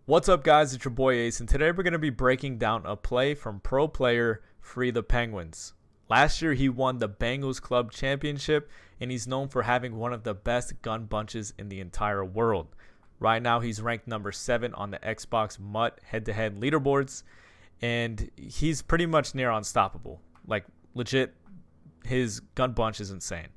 What's up, guys? It's your boy Ace, and today we're going to be breaking down a play from pro player Freethepenguins. Last year, he won the Bengals Club Championship, and he's known for having one of the best gun bunches in the entire world. Right now, he's ranked number 7 on the Xbox MUT head-to-head leaderboards, and he's pretty much near unstoppable. Like, legit, his gun bunch is insane.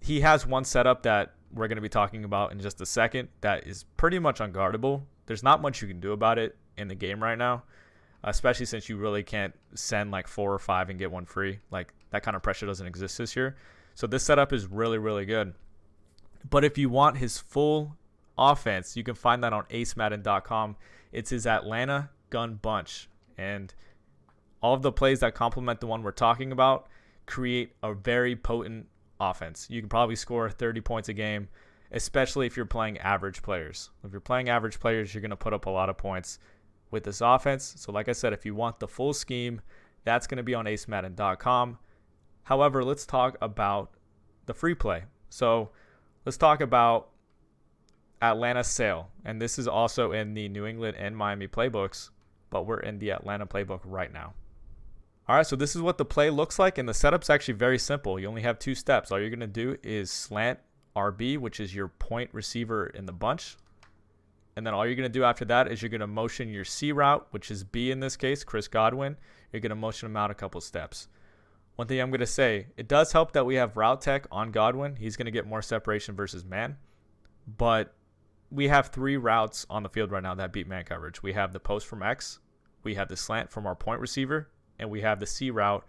He has one setup that we're going to be talking about in just a second that is pretty much unguardable. There's not much you can do about it in the game right now, especially since you really can't send like 4 or 5 and get one free. Like, that kind of pressure doesn't exist this year. So this setup is really, really good. But if you want his full offense, you can find that on acemadden.com. It's his Atlanta gun bunch. And all of the plays that complement the one we're talking about create a very potent offense. You can probably score 30 points a game, especially if you're playing average players. If you're playing average players, you're going to put up a lot of points with this offense. So like I said, if you want the full scheme, that's going to be on acemadden.com. However, let's talk about the free play. So let's talk about Atlanta sale. And this is also in the New England and Miami playbooks, but we're in the Atlanta playbook right now. All right, so this is what the play looks like, and the setup's actually very simple. You only have 2 steps. All you're going to do is slant RB, which is your point receiver in the bunch. And then all you're going to do after that is you're going to motion your C route, which is B in this case, Chris Godwin. You're going to motion him out a couple steps. One thing I'm going to say, it does help that we have route tech on Godwin. He's going to get more separation versus man. But we have 3 routes on the field right now that beat man coverage. We have the post from X. We have the slant from our point receiver. And we have the C route,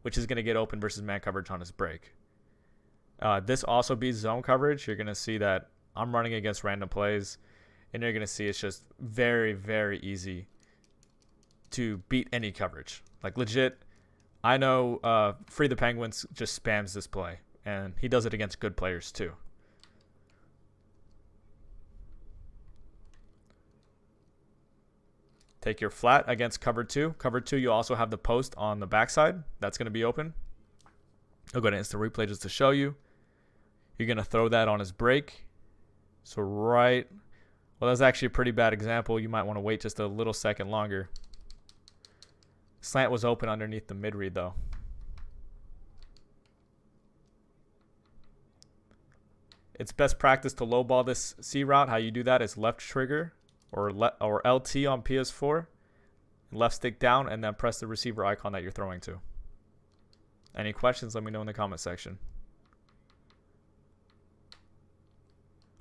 which is going to get open versus man coverage on his break. This also beats zone coverage. You're going to see that I'm running against random plays, and you're going to see it's just very, very easy to beat any coverage. Like, legit, I know Freethepenguins just spams this play, and he does it against good players too. Take your flat against cover 2. Cover 2, you also have the post on the backside. That's going to be open. I'll go to instant replay just to show you. You're going to throw that on his break. So well, that's actually a pretty bad example. You might want to wait just a little second longer. Slant was open underneath the mid read though. It's best practice to low ball this C route. How you do that is left trigger or LT on PS4, left stick down, and then press the receiver icon that you're throwing to. Any questions, let me know in the comment section.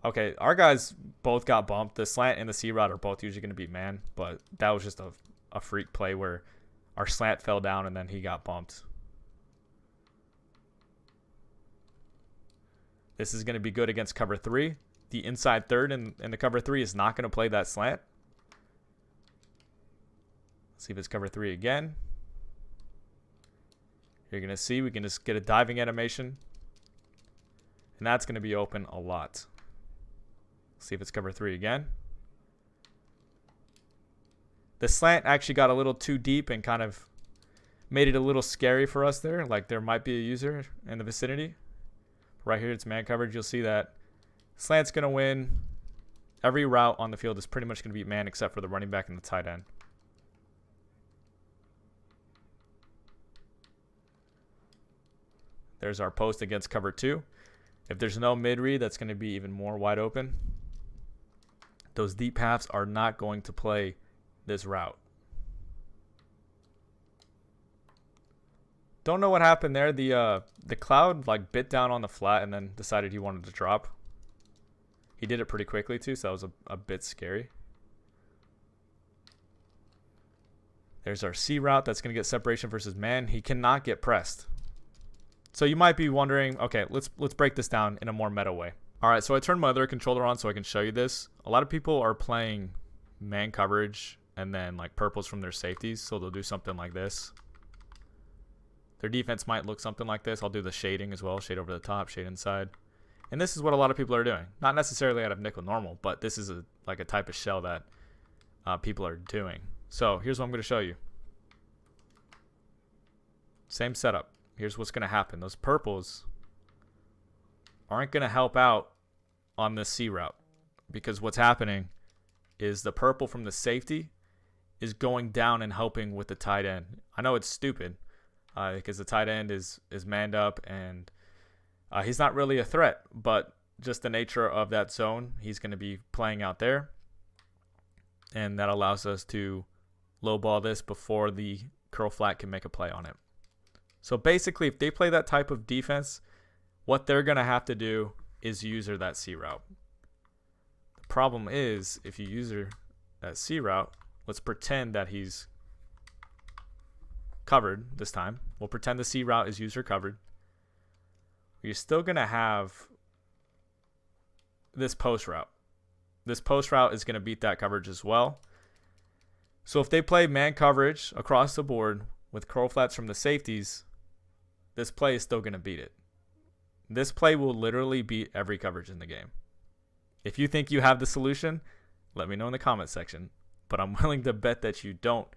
Okay, our guys both got bumped. The slant and the C route are both usually going to beat man, but that was just a freak play where our slant fell down and then he got bumped. This is going to be good against cover 3. The inside third and the cover 3 is not going to play that slant. Let's see if it's cover 3 again. You're going to see we can just get a diving animation. And that's going to be open a lot. Let's see if it's cover 3 again. The slant actually got a little too deep and kind of made it a little scary for us there. Like, there might be a user in the vicinity. Right here, it's man coverage. You'll see that slant's going to win. Every route on the field is pretty much going to beat man except for the running back and the tight end. There's our post against cover 2. If there's no mid-read, that's going to be even more wide open. Those deep halves are not going to play this route. Don't know what happened there. The cloud like bit down on the flat and then decided he wanted to drop. He did it pretty quickly too, so that was a bit scary. There's our C route. That's going to get separation versus man. He cannot get pressed. So you might be wondering, okay, let's break this down in a more meta way. All right, so I turned my other controller on so I can show you this. A lot of people are playing man coverage and then like purples from their safeties, so they'll do something like this. Their defense might look something like this. I'll do the shading as well, shade over the top, shade inside. And this is what a lot of people are doing. Not necessarily out of nickel normal, but this is like a type of shell that people are doing. So here's what I'm going to show you. Same setup. Here's what's going to happen. Those purples aren't going to help out on this C route because what's happening is the purple from the safety is going down and helping with the tight end. I know it's stupid because the tight end is manned up and he's not really a threat, but just the nature of that zone, he's going to be playing out there. And that allows us to lowball this before the curl flat can make a play on it. So basically, if they play that type of defense, what they're going to have to do is user that C route. The problem is, if you user that C route, let's pretend that he's covered this time. We'll pretend the C route is user covered. You're still going to have this post route. This post route is going to beat that coverage as well. So if they play man coverage across the board with curl flats from the safeties, this play is still going to beat it. This play will literally beat every coverage in the game. If you think you have the solution, let me know in the comment section. But I'm willing to bet that you don't.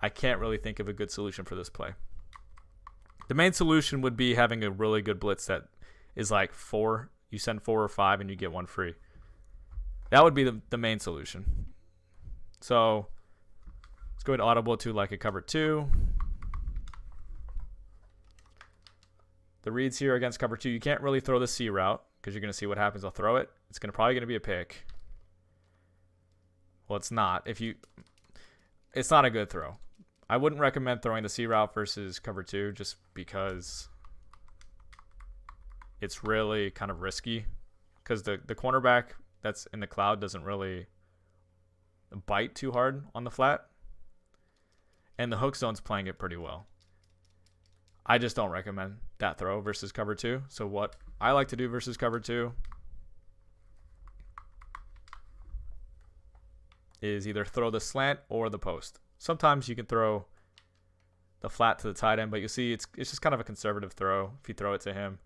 I can't really think of a good solution for this play. The main solution would be having a really good blitz that is like 4. You send 4 or 5 and you get 1 free. That would be the main solution. So let's go ahead and audible to like a cover 2. The reads here against cover 2, you can't really throw the C route because you're going to see what happens. I'll throw it. It's probably going to be a pick. Well, it's not. It's not a good throw. I wouldn't recommend throwing the C route versus cover 2 just because it's really kind of risky because the cornerback that's in the cloud doesn't really bite too hard on the flat. And the hook zone's playing it pretty well. I just don't recommend that throw versus cover 2. So what I like to do versus cover 2 is either throw the slant or the post. Sometimes you can throw the flat to the tight end, but you'll see it's just kind of a conservative throw. If you throw it to him,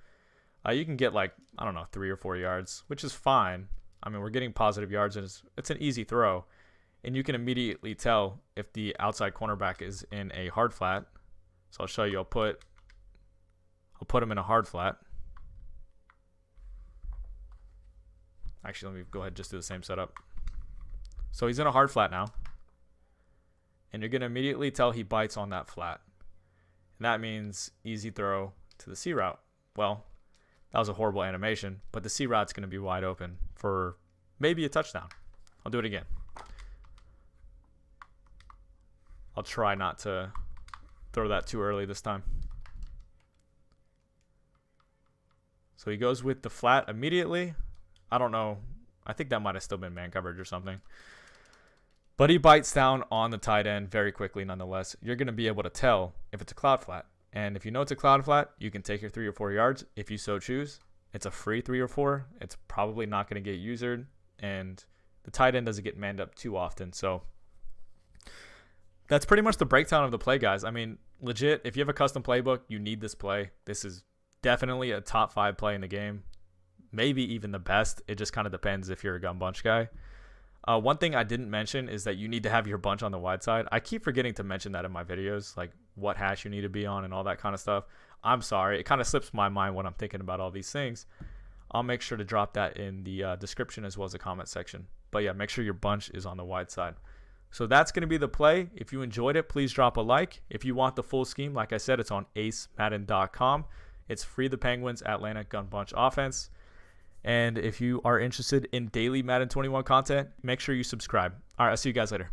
you can get like, I don't know, 3 or 4 yards, which is fine. I mean, we're getting positive yards, and it's an easy throw. And you can immediately tell if the outside cornerback is in a hard flat. So I'll show you. I'll put him in a hard flat. Actually, let me go ahead and just do the same setup. So he's in a hard flat now. And you're going to immediately tell he bites on that flat. And that means easy throw to the C route. Well, that was a horrible animation, but the C route's going to be wide open for maybe a touchdown. I'll do it again. I'll try not to throw that too early this time. So he goes with the flat immediately. I don't know. I think that might have still been man coverage or something. But he bites down on the tight end very quickly nonetheless. You're going to be able to tell if it's a cloud flat. And if you know it's a cloud flat, you can take your 3 or 4 yards if you so choose. It's a free 3 or 4. It's probably not going to get usered. And the tight end doesn't get manned up too often. So that's pretty much the breakdown of the play, guys. I mean, legit, if you have a custom playbook, you need this play. This is definitely a top 5 play in the game. Maybe even the best. It just kind of depends if you're a gun bunch guy. One thing I didn't mention is that you need to have your bunch on the wide side. I keep forgetting to mention that in my videos, like what hash you need to be on and all that kind of stuff. I'm sorry. It kind of slips my mind when I'm thinking about all these things. I'll make sure to drop that in the description as well as the comment section. But yeah, make sure your bunch is on the wide side. So that's going to be the play. If you enjoyed it, please drop a like. If you want the full scheme, like I said, it's on acemadden.com. It's Freethepenguins Atlanta Gun Bunch Offense. And if you are interested in daily Madden 21 content, make sure you subscribe. All right, I'll see you guys later.